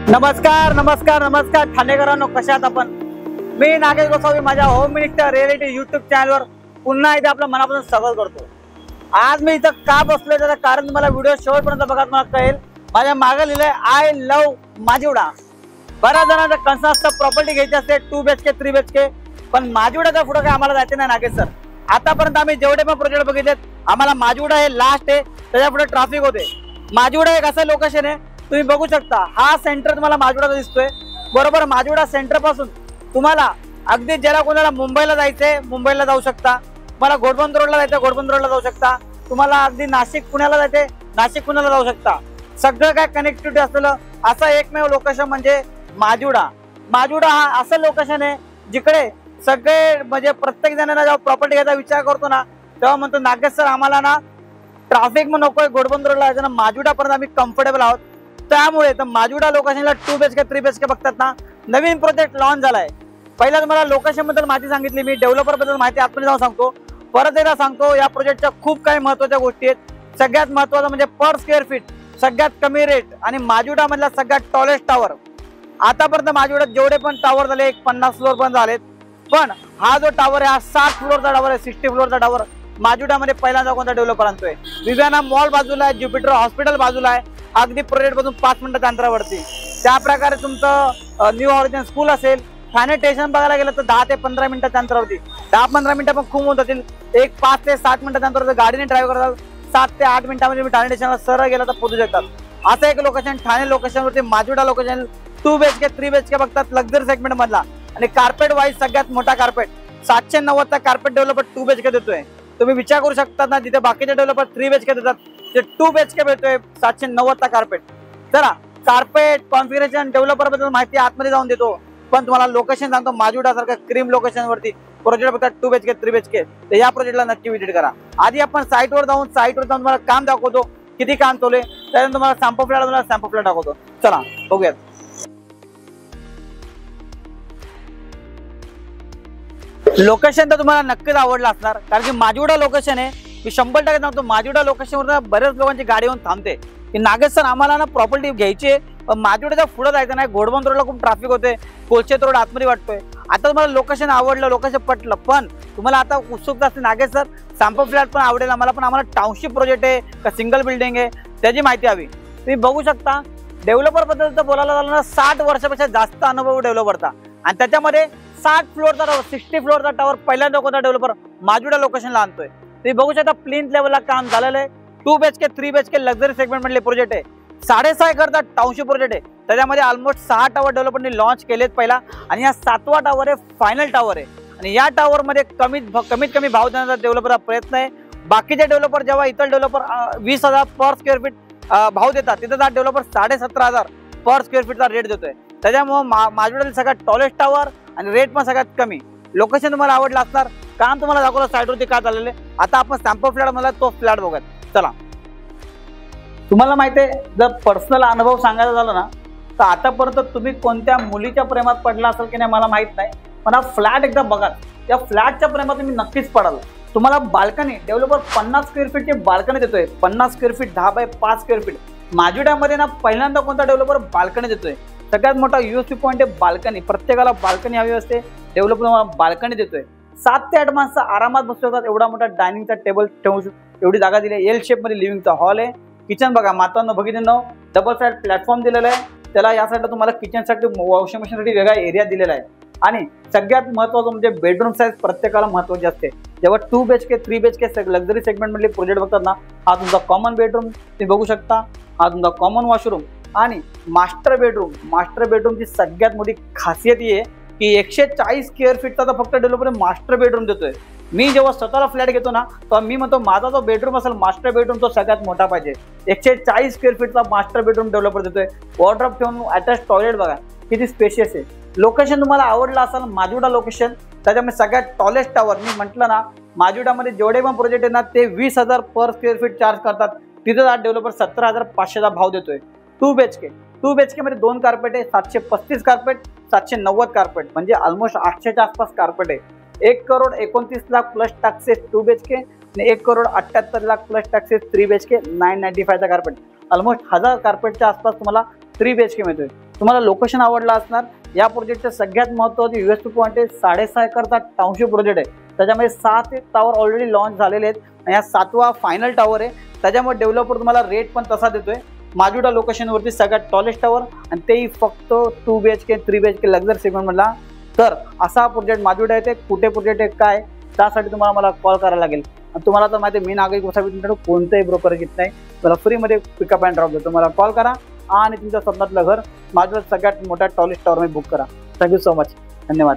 नमस्कार नमस्कार नमस्कार ठाणेकरांनो, कशा आहात आपण? मी नागेश गोसावी माझ्या होम मिनिस्टर रिअलिटी यूट्यूब चॅनलवर पुन्हा एकदा आपलं मनापासून स्वागत करतो। आज मी इथं का बसलोय त्याचं कारण तुम्हाला व्हिडिओ शेवटपर्यंत बघा, मला कळेल। माझ्या मागे लिहिलंय आय लव्ह माजिवडा। बऱ्याच जणांचं कन्सर्न असतं प्रॉपर्टी घ्यायची असते 2 BHK 3 BHK, पण माजिवडाच्या पुढे काय आम्हाला जायचं नाही नागेश सर। आतापर्यंत आम्ही जेवढे पण प्रोजेक्ट बघितलेत आम्हाला माजिवडा हे लास्ट आहे, त्याच्या पुढे ट्रॅफिक होते। माजिवडा एक असं लोकेशन आहे, तुम्ही बघू शकता हा सेंटर तुम्हाला माजिवडा दिसतोय बरोबर। माजिवडा सेंटर पासून तुम्हाला अगदी ज्याला कोणाला मुंबईला जायचंय मुंबईला जाऊ शकता, तुम्हाला घोडबंदर रोडला जायचं घोडबंदर रोडला जाऊ शकता, तुम्हाला अगदी नाशिक पुण्याला जायचंय नाशिक पुण्याला जाऊ शकता। सगळं काय कनेक्टिव्हिटी असलेलं असं एकमेव लोकेशन म्हणजे माजिवडा। माजिवडा हा असं लोकेशन आहे जिकडे सगळे म्हणजे प्रत्येक जणांना जेव्हा प्रॉपर्टी घ्यायचा विचार करतो ना तेव्हा म्हणतो नागेश सर आम्हाला ना ट्रॅफिक मग नकोय, घोडबंदर रोडला जायचं ना, माजिवडा पर्यंत आम्ही कम्फर्टेबल आहोत। त्यामुळे तर माजिवडा लोकेशनला 2 BHK 3 BHK बघतात ना, नवीन प्रोजेक्ट लॉन्च झालाय। पहिला तुम्हाला लोकेशन बद्दल माहिती सांगितली, मी डेव्हलपर बद्दल माहिती आतमध्ये जाऊन सांगतो। परत एकदा सांगतो या प्रोजेक्टच्या खूप काही महत्त्वाच्या गोष्टी आहेत। सगळ्यात महत्त्वाचं म्हणजे पर स्क्वेअर फीट सगळ्यात कमी रेट आणि माजिवडा मधला सगळ्यात टॉलेस्ट टावर। आतापर्यंत माजिवड्यात जेवढे पण टावर झाले 50 फ्लोर पर्यंत झालेत, पण हा जो टावर आहे हा 60 फ्लोरचा टावर आहे, 60 फ्लोरचा टावर माजिवड्यामध्ये पहिल्यांदा कोणता डेव्हलपर आणतोय। विव्याना मॉल बाजूला आहे, ज्युपिटर हॉस्पिटल बाजूला आहे, अगदी प्रोजेक्ट पासून 5 मिनिटाच्या अंतरावरती। त्या प्रकारे तुमचं न्यू हॉरिझन स्कूल असेल, ठाणे स्टेशन बघायला गेलं तर 10 ते 15 मिनिटाच्या अंतरावरती, 10-15 मिनिटं पण खूप होत जातील। एक 5 ते 7 मिनिटाच्या अंतरावर गाडीने ड्राईव्ह करतात, 7 ते 8 मिनिटांमध्ये मी ठाणे स्टेशनला सरळ गेला तर पोहोचू शकतात। असं एक लोकेशन ठाणे लोकेशनवरती माजिवडा लोकेशन 2 BHK 3 BHK बघतात लक्झरी सेगमेंट मधला। आणि कार्पेट वाईज सगळ्यात मोठा कार्पेट 790चा कार्पेट डेव्हलपर 2 BHK देतोय। तुम्ही विचार करू शकता ना, जिथे बाकीचे डेव्हलपर 3 BHK देतात ते 2 BHK भेटतोय 790चा कार्पेट। चला कार्पेट कॉन्फिगरेशन डेव्हलपर बद्दल माहिती आतमध्ये जाऊन देतो, पण तुम्हाला लोकेशन सांगतो माजिवडा सारखं क्रीम लोकेशन वरती प्रोजेक्ट बघतात 2 BHK 3 BHK, तर या प्रोजेक्टला नक्की व्हिजिट करा। आधी आपण साईटवर जाऊन तुम्हाला काम दाखवतो, किती काम चालू आहे, त्यानंतर तुम्हाला सॅम्पल फ्लॅट दाखवतो। चला बघूयात। लोकेशन तर तुम्हाला नक्कीच आवडलं असणार, कारण की माजिवडा लोकेशन आहे, मी 100% सांगतो माजिवडा लोकेशनवर बऱ्याच लोकांची गाडी येऊन थांबते की नागेश सर आम्हाला ना प्रॉपर्टी घ्यायची आहे, पण माजिवड्याच्या पुढे जायचं नाही, घोडबंदर रोडला खूप ट्रॅफिक होते, कोलशेत रोड आतमध्ये वाटतोय। आता तुम्हाला लोकेशन आवडलं, लोकेशन पटलं, पण तुम्हाला आता उत्सुकता असते नागेश सर सॅम्पल फ्लॅट पण आवडेल आम्हाला, पण आम्हाला टाउनशिप प्रोजेक्ट आहे का सिंगल बिल्डिंग आहे त्याची माहिती हवी। तुम्ही बघू शकता डेव्हलपर बद्दल तर बोलायला झालं ना 60 वर्षापेक्षा जास्त अनुभव डेव्हलपरचा, आणि त्याच्यामध्ये 60 फ्लोअरचा टावर 60 फ्लोअरचा टावर पहिल्यांदा कोणता डेव्हलपर माजिवडा लोकेशनला आणतोय। तुम्ही बघू शकता प्लिंथ लेवलला काम झालेलं आहे। 2 BHK 3 BHK लक्झरी सेगमेंट मधले प्रोजेक्ट आहे, 6.5 एकरचा टाउनशिप प्रोजेक्ट आहे, त्याच्यामध्ये ऑलमोस्ट 6 टावर डेव्हलपरने लॉन्च केलेत पहिला, आणि हा 7वा टावर आहे, फायनल टावर आहे। आणि या टावर मध्ये कमीत कमी भाव देण्याचा डेव्हलपरचा प्रयत्न आहे। बाकीचे डेव्हलपर जेव्हा इतर डेव्हलपर 20,000 पर स्क्वेअर फीट भाव देतात, तिथं हा डेव्हलपर 17,500 पर स्क्वेअर फीटचा रेट देतोय। त्याच्यामुळे माजिवड्यातील सगळ्यात टॉलेस्ट टावर आणि रेट पण सगळ्यात कमी। लोकेशन तुम्हाला आवडलं असणार, काम तुम्हाला दाखवलं साईडवरती काय चाललेलं आहे। आता आपण सॅम्पल फ्लॅट मला तो फ्लॅट बघूयात, चला। तुम्हाला माहिती आहे जर पर्सनल अनुभव सांगायचा झाला ना तर आतापर्यंत तुम्ही कोणत्या मुलीच्या प्रेमात पडला असेल की नाही मला माहित नाही, पण हा फ्लॅट एकदा बघा, या फ्लॅटच्या प्रेमात तुम्ही नक्कीच पडाल। तुम्हाला बाल्कनी डेव्हलपर 50 स्क्वेअर फीटची बाल्कनी देतोय, 50 square feet 10 by 5 square feet. माजिवड्यामध्ये ना पहिल्यांदा कोणता डेव्हलपर बाल्कनी देतोय, सगळ्यात मोठा USP पॉईंट आहे बाल्कनी। प्रत्येकाला बाल्कनी हवी असते, डेव्हलपर तुम्हाला बाल्कनी देतोय। 7 ते 8 माणसं आरामात बसू शकतात, एवढा मोठा डायनिंगचा टेबल ठेवू एवढी जागा दिली आहे। L शेप मध्ये लिव्हिंगचा हॉल आहे। किचन बघा मातांनो बघितलं, डबल साइड प्लॅटफॉर्म दिलेला आहे, त्याला या साईडला तुम्हाला किचनसाठी वॉशिंग मशीनसाठी वेगळा एरिया दिलेला आहे। आणि सगळ्यात महत्त्वाचं म्हणजे बेडरूम साईज प्रत्येकाला महत्त्वाची असते। जेव्हा 2 BHK 3 BHK लक्झरी सेगमेंट मधले प्रोजेक्ट बघतात ना, हा तुमचा कॉमन बेडरूम तुम्ही बघू शकता, हा तुमचा कॉमन वॉशरूम आणि मास्टर बेडरूम। मास्टर बेडरूमची सगळ्यात मोठी खासियत ही आहे की 140 स्क्वेअर फीटचा तर फक्त डेव्हलपर मास्टर बेडरूम देतोय। मी जेव्हा स्वतःला फ्लॅट घेतो ना तेव्हा मी म्हणतो माझा जो बेडरूम असेल मास्टर बेडरूम तो सगळ्यात मोठा पाहिजे। 140 स्क्वेअर फीटचा मास्टर बेडरूम डेव्हलपर देतोय। वॉर्डरोब ठेवून अटॅच टॉयलेट बघा किती स्पेशियस आहे। लोकेशन तुम्हाला आवडलं असेल माजिवडा लोकेशन, त्याच्यामध्ये सगळ्यात टॉलेस्ट टावर मी म्हटलं ना, माजिवडामध्ये जेवढे पण प्रोजेक्ट आहेत ना ते 20,000 पर स्क्वेअर फीट चार्ज करतात, तिथं हा डेव्हलपर 17,500चा भाव देतोय। 2 BHK मध्ये 2 कार्पेट आहे, 735 कार्पेट 790 कार्पेट, म्हणजे ऑलमोस्ट 800च्या आसपास कार्पेट आहे। 1,29,00,000 प्लस टॅक्सेस 2 BHK आणि 1,78,00,000 प्लस टॅक्सेस 3 BHK 995चा कार्पेट, ऑलमोस्ट 1000 कार्पेटच्या आसपास तुम्हाला 3 BHK मिळतोय। तुम्हाला लोकेशन आवडलं असणार। या प्रोजेक्टचं सगळ्यात महत्त्वाचं युएसपी पॉईंट आहे 6.5 एकरचा टाउनशिप प्रोजेक्ट आहे, त्याच्यामध्ये 7 टावर ऑलरेडी लॉन्च झालेले आहेत आणि हा 7वा फायनल टावर आहे। त्याच्यामुळे डेव्हलपर तुम्हाला रेट पण तसा देतोय। माजुडा लोकेशनवरती सगळ्यात टॉलेस्ट टावर आणि तेही फक्त 2 BHK 3 BHK लक्झरी सेगमेंटमधला। तर असा प्रोजेक्ट माजुडा येते, कुठे प्रोजेक्ट आहे काय, त्यासाठी तुम्हाला मला कॉल करायला लागेल। आणि तुम्हाला तर माहिती आहे मी नागरिक गोसावी तुमच्याकडे कोणतंही ब्रोकर घेत नाही, मला फ्रीमध्ये पिकअप अँड ड्रॉप देतो। मला कॉल करा आणि तुमच्या स्वप्नातलं घर माजुडात सगळ्यात मोठ्या टॉलेस्ट टावरमध्ये बुक करा। थँक्यू सो मच, धन्यवाद।